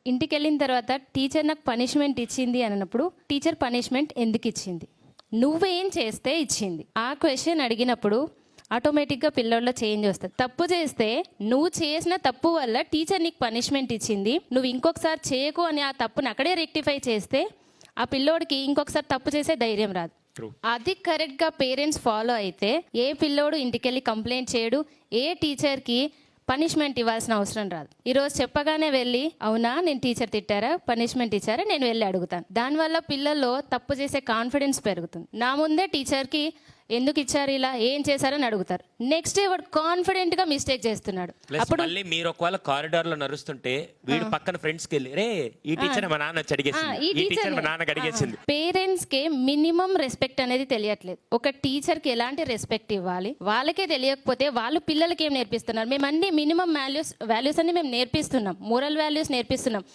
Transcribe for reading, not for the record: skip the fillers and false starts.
ఇంటికి వెళ్ళిన తర్వాత టీచర్ నాకు పనిష్మెంట్ ఇచ్చింది అని అన్నప్పుడు టీచర్ పనిష్మెంట్ ఎందుకు ఇచ్చింది, నువ్వేం చేస్తే ఇచ్చింది, ఆ క్వశ్చన్ అడిగినప్పుడు ఆటోమేటిక్గా పిల్లోళ్ళలో చేంజ్ వస్తుంది. తప్పు చేస్తే నువ్వు చేసిన తప్పు వల్ల టీచర్ నీకు పనిష్మెంట్ ఇచ్చింది, నువ్వు ఇంకొకసారి చేయకు అని ఆ తప్పుని అక్కడే రెక్టిఫై చేస్తే ఆ పిల్లోడికి ఇంకొకసారి తప్పు చేసే ధైర్యం రాదు. అది కరెక్ట్గా పేరెంట్స్ ఫాలో అయితే ఏ పిల్లోడు ఇంటికెళ్ళి కంప్లైంట్ చేయడు, ఏ టీచర్కి పనిష్మెంట్ ఇవ్వాల్సిన అవసరం రాదు. ఈరోజు చెప్పగానే వెళ్ళి అవునా నేను టీచర్ తిట్టారా పనిష్మెంట్ ఇచ్చారా నేను వెళ్ళి అడుగుతాను. దానివల్ల పిల్లల్లో తప్పు చేసే కాన్ఫిడెన్స్ పెరుగుతుంది. నా ముందే టీచర్కి ఎందుకు ఇచ్చారు ఇలా ఏం చేశారని అడుగుతారు. నెక్స్ట్ డే వాడు కాన్ఫిడెంట్ గా మిస్టేక్ చేస్తున్నాడు. అప్పుడు మళ్ళీ మీరు ఒకవేళ కారిడార్ లో నడుస్తుంటే వీడు పక్కన ఫ్రెండ్స్ కి వెళ్ళి రే ఈ టీచర్ మా నాన్న అడిగేసింది, ఈ టీచర్ మా నాన్నకి అడిగేసింది. పేరెంట్స్ కి మినిమం రెస్పెక్ట్ అనేది తెలియట్లేదు. ఒక టీచర్ కి ఎలాంటి రెస్పెక్ట్ ఇవ్వాలి వాళ్ళకే తెలియకపోతే వాళ్ళు పిల్లలకి ఏం నేర్పిస్తున్నారు. మేము అన్ని మినిమం వాల్యూస్ అన్ని మేము నేర్పిస్తున్నాం, మోరల్ వాల్యూస్ నేర్పిస్తున్నాం.